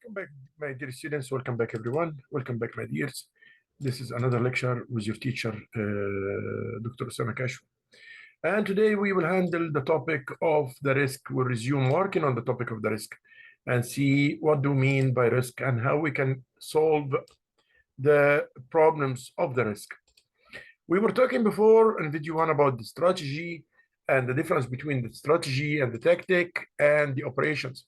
Welcome back, my dear students. Welcome back, everyone. Welcome back, my dears. This is another lecture with your teacher, Dr. Osama Kashf. And today we will handle the topic of the risk. We'll resume working on the topic of the risk and see what do we mean by risk and how we can solve the problems of the risk. We were talking before in video one about the strategy and the difference between the strategy and the tactic and the operations.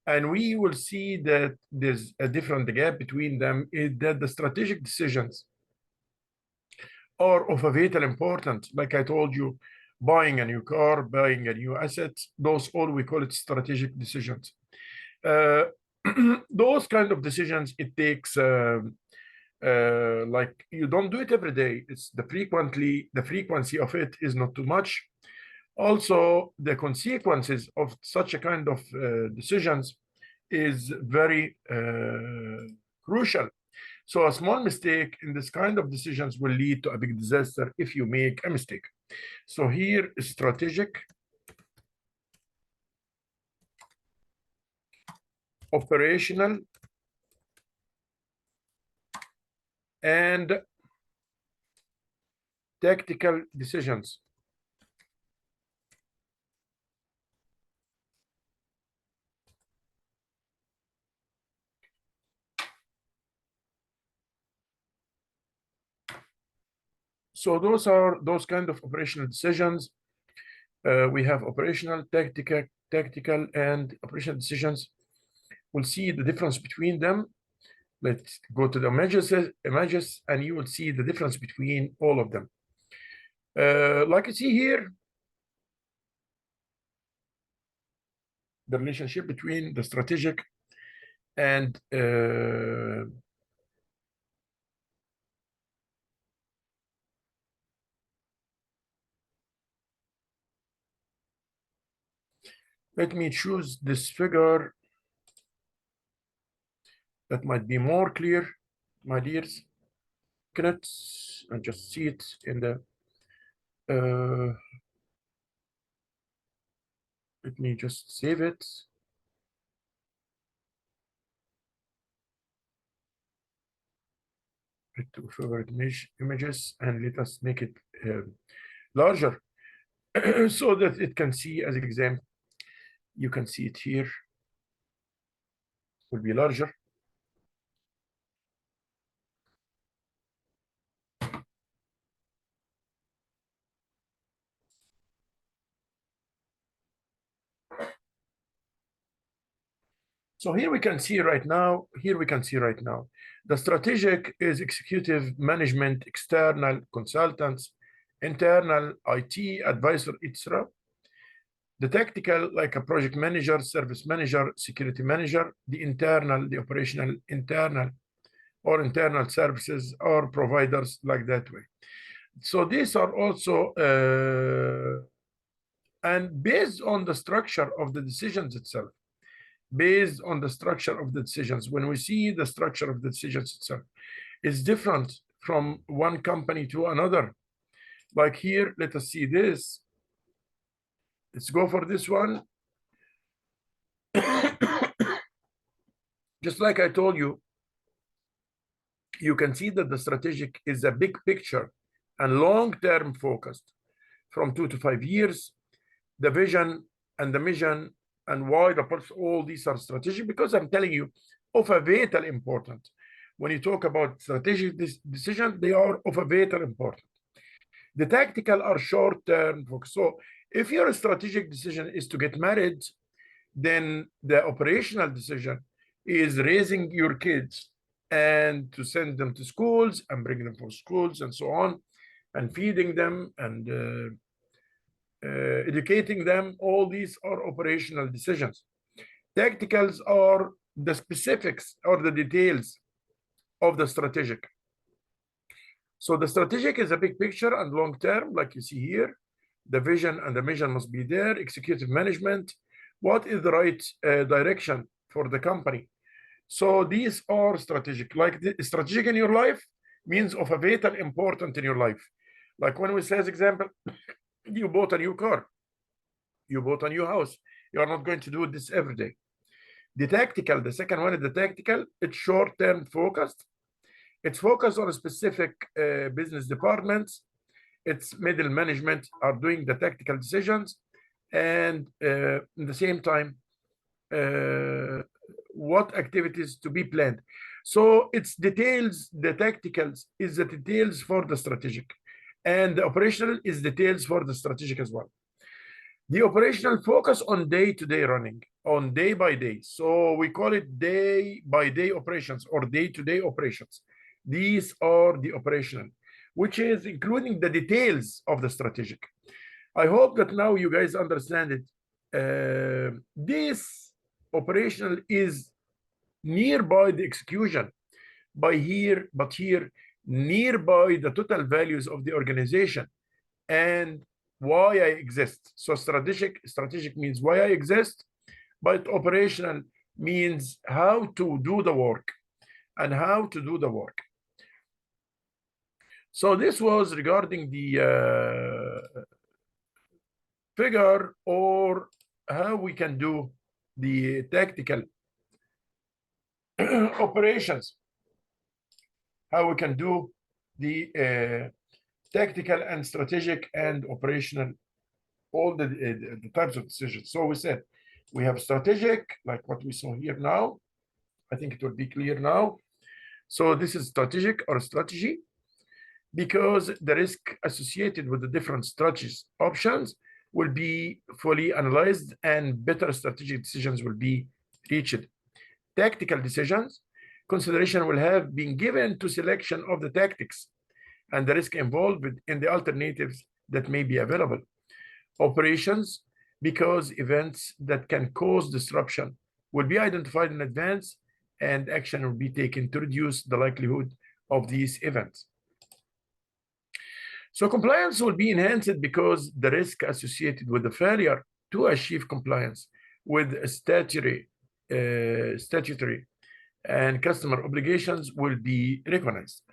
And we will see that there's a different gap between them is that the strategic decisions are of a vital importance. Like I told you, buying a new car, buying a new asset, those all we call it strategic decisions. Those kind of decisions, it takes like you don't do it every day. It's the frequency of it is not too much. Also, the consequences of such a kind of decisions is very crucial. So a small mistake in this kind of decisions will lead to a big disaster if you make a mistake. So here, strategic, operational, and tactical decisions. So those are those kind of operational decisions. We have operational, tactical, and operational decisions. We'll see the difference between them. Let's go to the images, and you will see the difference between all of them. Like you see here, the relationship between the strategic and let me choose this figure that might be more clear, my dears. Cannot and just see it in the let me just save it. To favorite images, and let us make it larger so that it can see as an example. You can see it here. Will be larger. So here we can see right now, the strategic is executive management, external consultants, internal IT advisor, etc. The tactical, like a project manager, service manager, security manager, the internal, the operational, internal services or providers like that way. So these are also, and based on the structure of the decisions itself, based on the structure of the decisions, when we see the structure of the decisions itself, is different from one company to another. Like here, let us see this. Let's go for this one. Just like I told you, you can see that the strategic is a big picture and long-term focused from 2 to 5 years. The vision and the mission and why the purpose, all these are strategic because I'm telling you of a vital importance. When you talk about strategic decisions, they are of a vital importance. The tactical are short-term focus. So if your strategic decision is to get married, then the operational decision is raising your kids and to send them to schools and bring them from schools and so on, and feeding them and educating them. All these are operational decisions. Tacticals are the specifics or the details of the strategic. So the strategic is a big picture and long term, like you see here. The vision and the mission must be there. Executive management, what is the right direction for the company? So these are strategic. Like the strategic in your life means of a vital importance in your life. Like when we say, as example, you bought a new car, you bought a new house. You are not going to do this every day. The tactical, the second one is the tactical. It's short-term focused. It's focused on specific business departments. Its middle management are doing the tactical decisions, and at the same time, what activities to be planned. So it's details, the tacticals is the details for the strategic, and the operational is details for the strategic as well. The operational focus on day-to-day running, on day by day. So we call it day-by-day operations or day-to-day operations. These are the operational, which is including the details of the strategic. I hope that now you guys understand it. This operational is nearby the execution, but here nearby the total values of the organization and why I exist. So strategic means why I exist, but operational means how to do the work and how to do the work. So this was regarding the figure or how we can do the tactical operations, how we can do the tactical and strategic and operational, all the types of decisions. So we said we have strategic, like what we saw here now. I think it will be clear now. So this is strategic or strategy, because the risk associated with the different strategies options will be fully analyzed and better strategic decisions will be reached. Tactical decisions, consideration will have been given to selection of the tactics and the risk involved in the alternatives that may be available. Operations, because events that can cause disruption will be identified in advance and action will be taken to reduce the likelihood of these events. So compliance will be enhanced because the risk associated with the failure to achieve compliance with statutory and customer obligations will be recognized.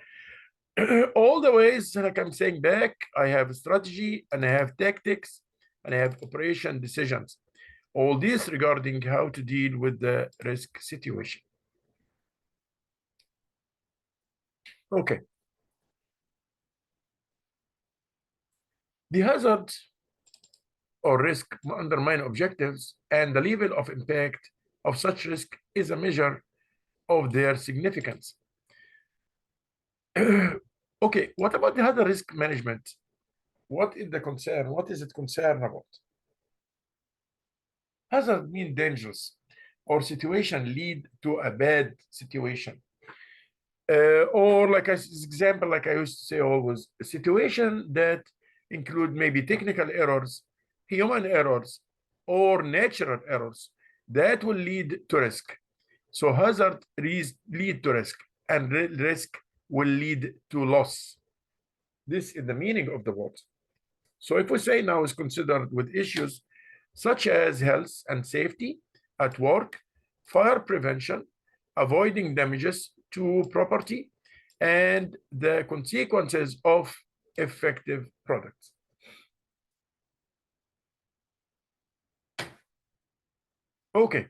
All the ways, like I'm saying back, I have strategy and I have tactics and I have operation decisions. All this regarding how to deal with the risk situation. Okay. The hazard or risk undermine objectives, and the level of impact of such risk is a measure of their significance. Okay, what about the hazard risk management? What is the concern? What is it concerned about? Hazard means dangerous or situation lead to a bad situation. Or like an example, like I used to say always, a situation that include maybe technical errors, human errors, or natural errors that will lead to risk. So hazard lead to risk, and risk will lead to loss. This is the meaning of the word. So if we say now is considered with issues such as health and safety at work, fire prevention, avoiding damages to property, and the consequences of effective products. Okay.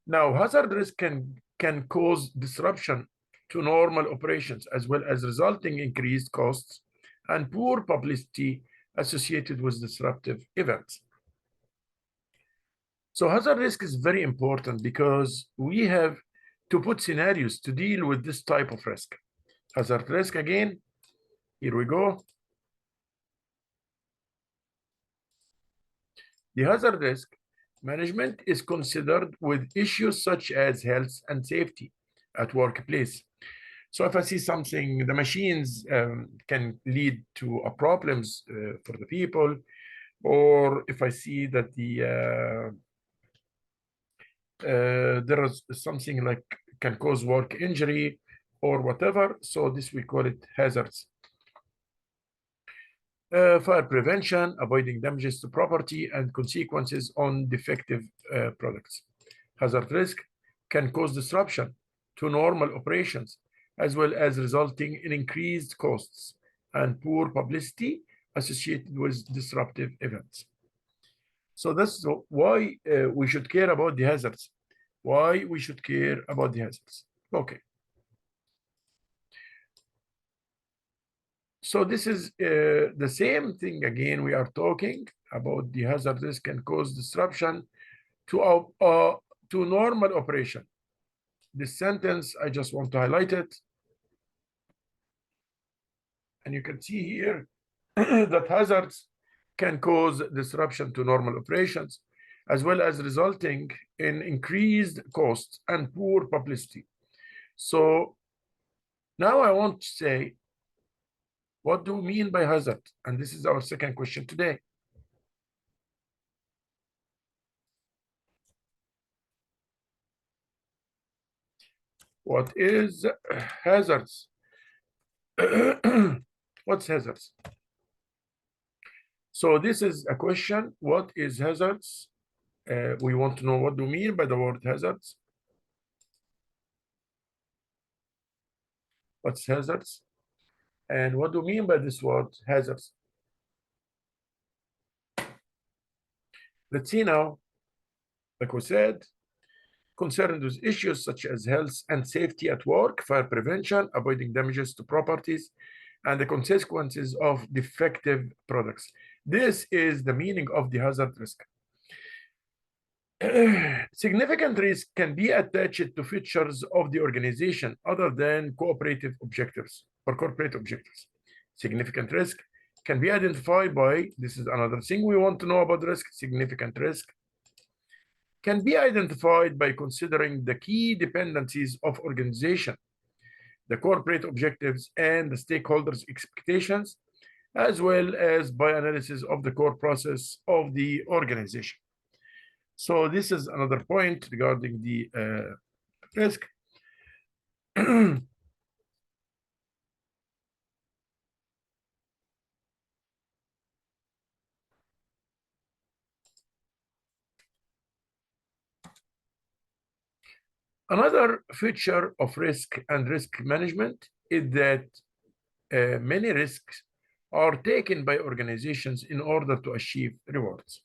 Now, hazard risk can cause disruption to normal operations as well as resulting increased costs and poor publicity associated with disruptive events. So hazard risk is very important because we have to put scenarios to deal with this type of risk. Hazard risk again, here we go. The hazard risk management is considered with issues such as health and safety at workplace. So if I see something, the machines can lead to problems for the people, or if I see that there is something like can cause work injury or whatever, so this we call it hazards. Fire prevention, avoiding damages to property and consequences on defective products. Hazard risk can cause disruption to normal operations, as well as resulting in increased costs and poor publicity associated with disruptive events. So that's why we should care about the hazards. why we should care about the hazards. Okay. So this is the same thing again. We are talking about the hazard risk can cause disruption to normal operation. This sentence, I just want to highlight it. And you can see here that hazards can cause disruption to normal operations, as well as resulting in increased costs and poor publicity. So now I want to say, what do we mean by hazard? And this is our second question today. What is hazards? What's hazards? So this is a question. What is hazards? We want to know what do we mean by the word hazards. What's hazards? And what do we mean by this word hazards? Let's see now. Like we said, concerned with issues such as health and safety at work, fire prevention, avoiding damages to properties, and the consequences of defective products. This is the meaning of the hazard risk. Significant risk can be attached to features of the organization other than cooperative objectives or corporate objectives. Significant risk can be identified by, this is another thing we want to know about risk, significant risk can be identified by considering the key dependencies of organization, the corporate objectives, and the stakeholders' expectations, as well as by analysis of the core process of the organization. So this is another point regarding the risk. Another feature of risk and risk management is that many risks are taken by organizations in order to achieve rewards.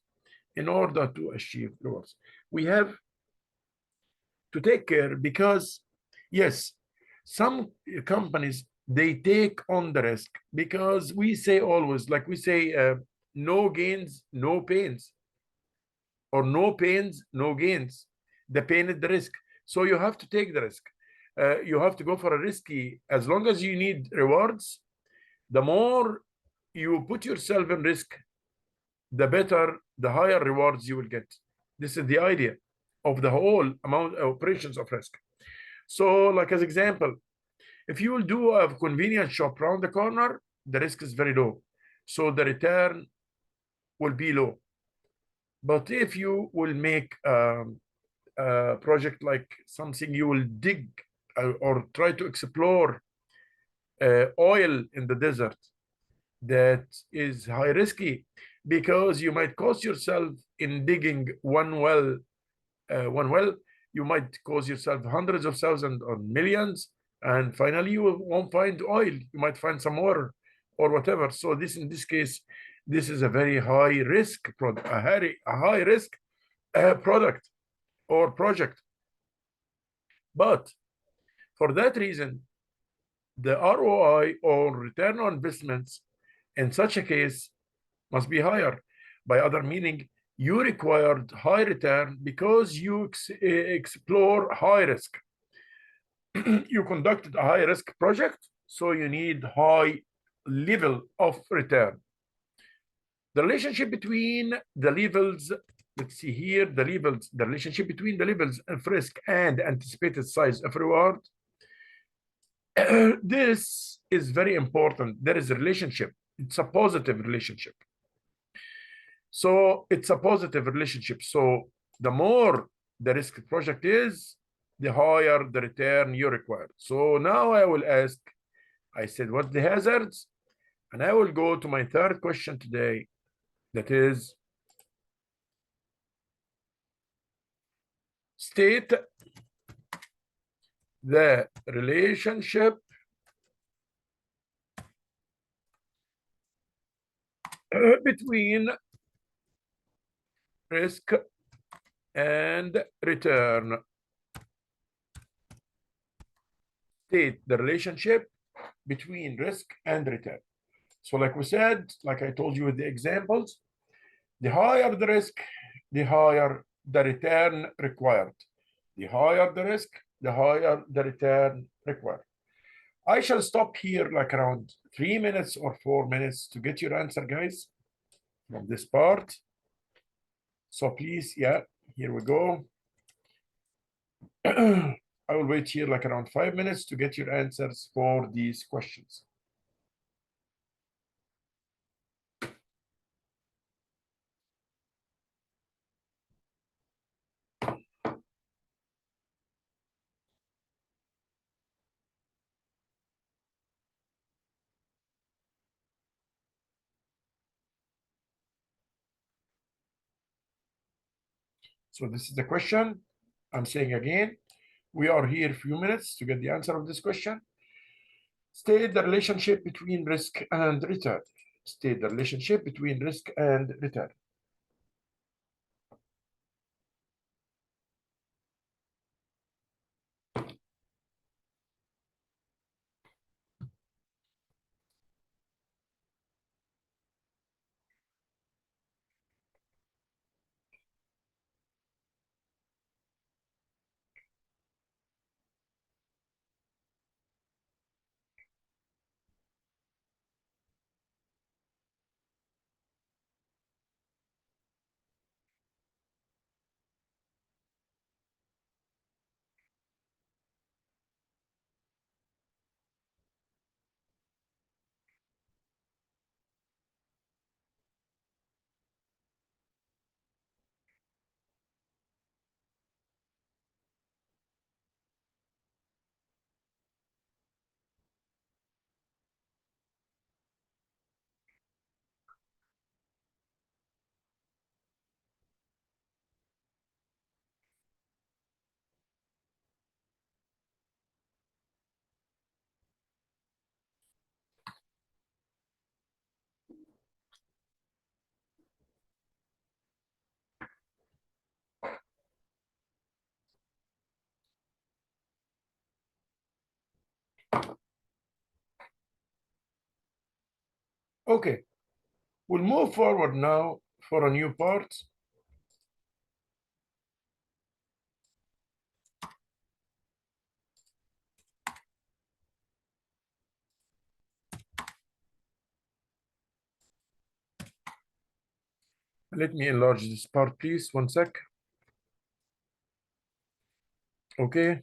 We have to take care because, yes, some companies, they take on the risk because we say always, like we say, no gains, no pains, or no pains, no gains. The pain is the risk. So you have to take the risk. You have to go for a risky, as long as you need rewards, the more you put yourself in risk, the better, the higher rewards you will get. This is the idea of the whole amount of operations of risk. So like as example, if you will do a convenience shop around the corner, the risk is very low. So the return will be low. But if you will make a project like something you will dig or try to explore oil in the desert, that is high risky because you might cost yourself in digging one well, you might cost yourself hundreds of thousands or millions, and finally you won't find oil. You might find some water or whatever. So this, in this case, this is a very high risk product, a high risk product or project. But for that reason, the ROI or return on investments in such a case must be higher. By other meaning, you required high return because you explore high risk. You conducted a high risk project, so you need high level of return. The relationship between the levels, let's see here, the relationship between the levels of risk and anticipated size of reward. This is very important. There is a relationship. It's a positive relationship. So it's a positive relationship. So the more the risk project is, the higher the return you require. So now I will ask, I said, what's the hazards? And I will go to my third question today. That is, state the relationship between risk and return. state the relationship between risk and return. So like we said, like I told you with the examples, the higher the risk, the higher the return required. The higher the risk, the higher the return required. I shall stop here like around 3 minutes or 4 minutes to get your answer, guys, from this part. So please, yeah, here we go. I will wait here like around 5 minutes to get your answers for these questions. So this is the question. I'm saying again, we are here a few minutes to get the answer of this question. State the relationship between risk and return. State the relationship between risk and return. Okay, we'll move forward now for a new part. Let me enlarge this part, please. 1 sec. Okay.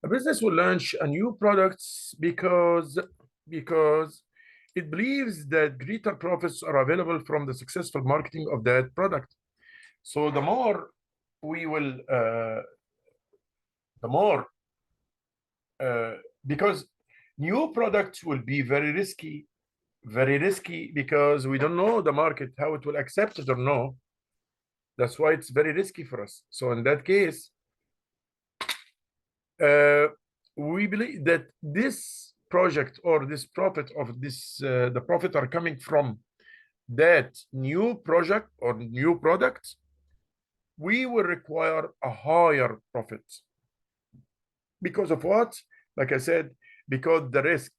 A business will launch a new product because it believes that greater profits are available from the successful marketing of that product. So the more we will, because new products will be very risky because we don't know the market, how it will accept it or no. That's why it's very risky for us. So in that case, we believe that this project or this profit of this, the profit are coming from that new project or new product, we will require a higher profit. Because of what? Like I said, because the risk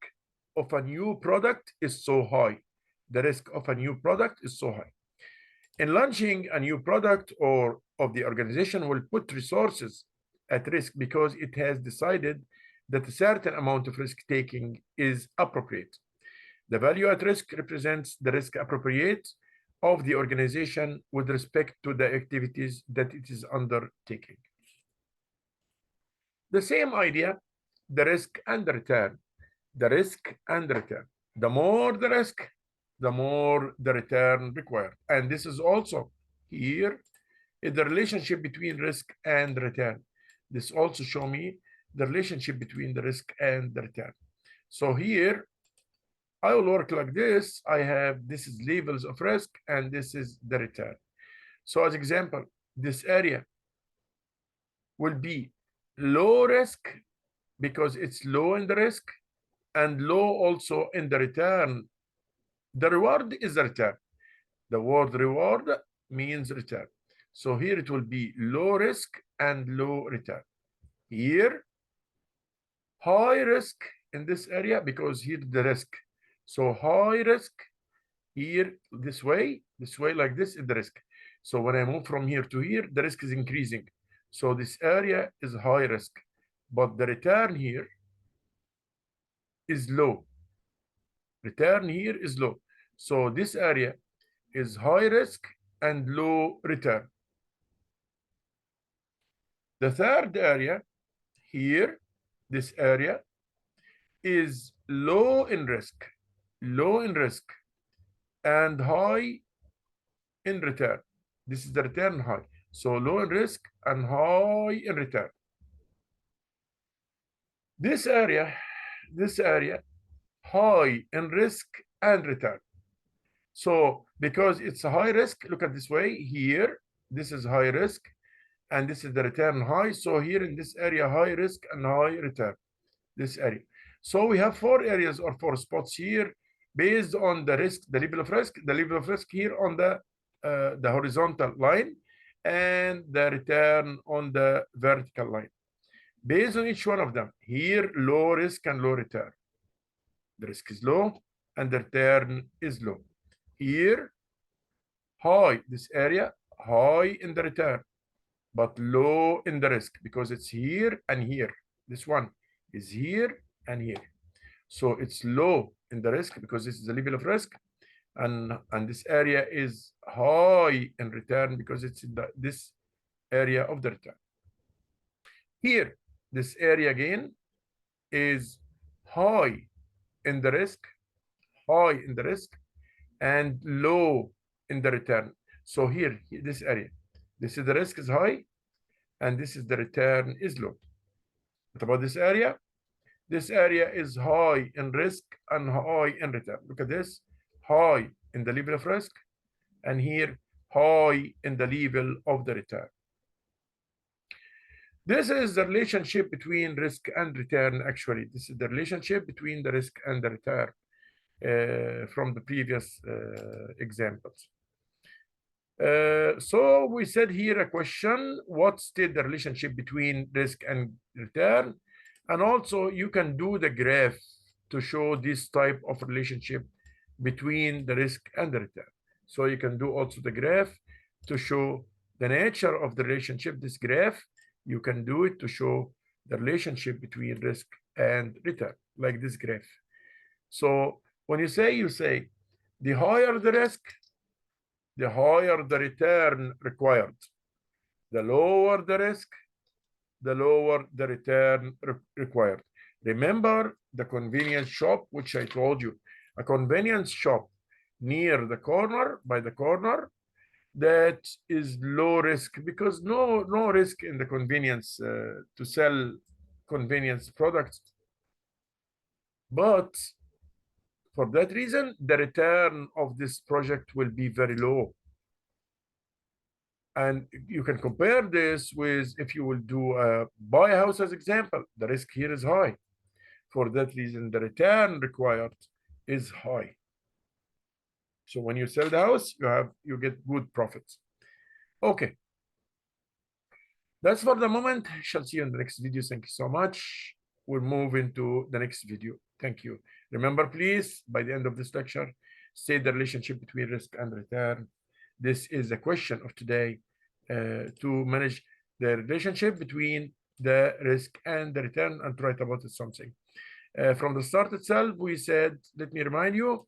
of a new product is so high. The risk of a new product is so high. In launching a new product or of the organization will put resources at risk because it has decided that a certain amount of risk taking is appropriate. The value at risk represents the risk appropriate of the organization with respect to the activities that it is undertaking. The same idea, the risk and the return. The risk and the return. The more the risk, the more the return required. And this is also here is the relationship between risk and return. This also show me the relationship between the risk and the return. So here, I will work like this. I have, this is levels of risk, and this is the return. So as example, this area will be low risk because it's low in the risk and low also in the return. The reward is the return. The word reward means return. So here it will be low risk and low return. Here, high risk in this area because here the risk. So high risk here this way like this is the risk. So when I move from here to here, the risk is increasing. So this area is high risk, but the return here is low. Return here is low. So this area is high risk and low return. The third area here, this area is low in risk and high in return. This is the return high. So low in risk and high in return. This area, high in risk and return. So because it's a high risk, look at this way here, this is high risk and this is the return high. So here in this area, high risk and high return, this area. So we have 4 areas or 4 spots here based on the risk, the level of risk here on the horizontal line and the return on the vertical line. Based on each one of them, here low risk and low return. The risk is low and the return is low. Here, high, this area, high in the return, but low in the risk because it's here and here. This one is here and here. So it's low in the risk because this is the level of risk. And this area is high in return because it's in this area of the return. Here, this area again is high in the risk, and low in the return. So here, this area, this is the risk is high, and this is the return is low. What about this area? This area is high in risk and high in return. Look at this, high in the level of risk, and here, high in the level of the return. This is the relationship between risk and return, actually. This is the relationship between the risk and the return from the previous examples. So we said here a question, what's the relationship between risk and return? And also you can do the graph to show this type of relationship between the risk and the return. So you can do also the graph to show the nature of the relationship, this graph. You can do it to show the relationship between risk and return, like this graph. So when you say the higher the risk, the higher the return required. The lower the risk, the lower the return required. Remember the convenience shop, which I told you, a convenience shop near the corner, by the corner, that is low risk because no risk in the convenience to sell convenience products. But for that reason, the return of this project will be very low. And you can compare this with if you will do buy a house as example, the risk here is high. For that reason, the return required is high. So when you sell the house, you get good profits. Okay. That's for the moment. Shall see you in the next video. Thank you so much. We'll move into the next video. Thank you. Remember, please, by the end of this lecture, state the relationship between risk and return. This is the question of today, to manage the relationship between the risk and the return and to write about it something. From the start itself, we said, let me remind you,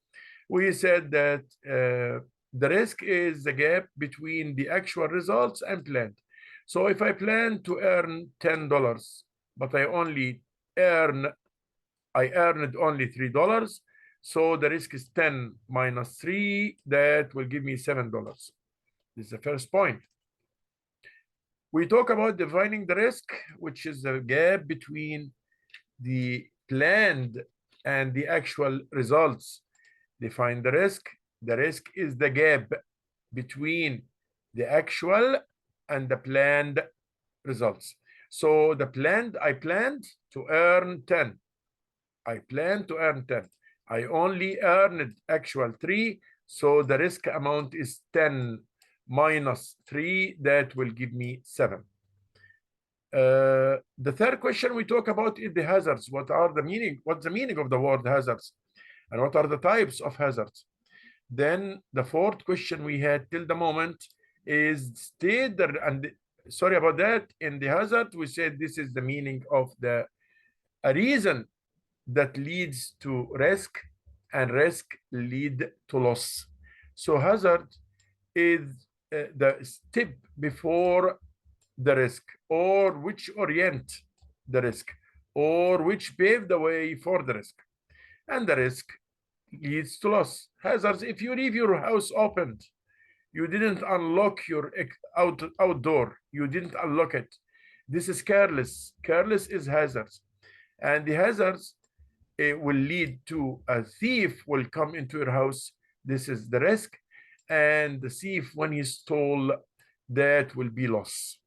we said that the risk is the gap between the actual results and planned. So if I plan to earn $10, but I earned only $3, so the risk is 10 minus 3, that will give me $7. This is the first point. We talk about defining the risk, which is the gap between the planned and the actual results. Define the risk. The risk is the gap between the actual and the planned results. So I planned to earn 10. I planned to earn 10. I only earned actual 3, so the risk amount is 10 minus 3, that will give me 7. The third question we talk about is the hazards. What's the meaning of the word hazards? And what are the types of hazards? Then the fourth question we had till the moment is state the, and sorry about that, in the hazard, we said this is the meaning of a reason that leads to risk, and risk lead to loss. So hazard is the step before the risk, or which orient the risk, or which pave the way for the risk. And the risk leads to loss. Hazards, if you leave your house opened, you didn't unlock your outdoor, you didn't unlock it. This is careless. Careless is hazards. And the hazards will lead to a thief will come into your house. This is the risk. And the thief, when he stole, that will be loss.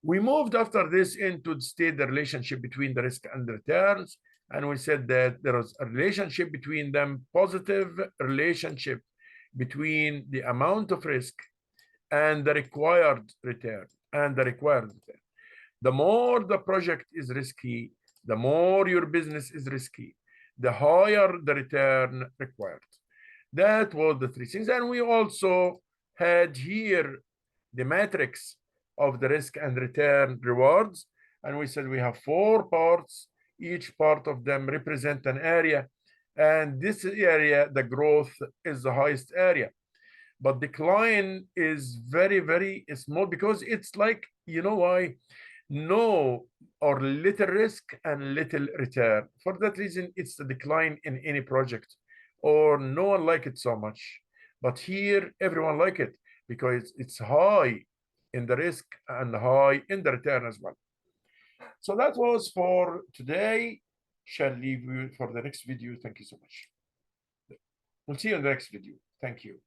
We moved after this into the state the relationship between the risk and the returns. And we said that there was a relationship between them, positive relationship between the amount of risk and the required return. The more the project is risky, the more your business is risky, the higher the return required. That was the three things. And we also had here the matrix of the risk and return rewards. And we said we have 4 parts. Each part of them represent an area. And this area, the growth is the highest area. But decline is very, very small, because it's like, you know why? No or little risk and little return. For that reason, it's the decline in any project, or no one like it so much. But here, everyone like it because it's high in the risk and high in the return as well. So that was for today. Shall leave you for the next video. Thank you so much. We'll see you in the next video. Thank you.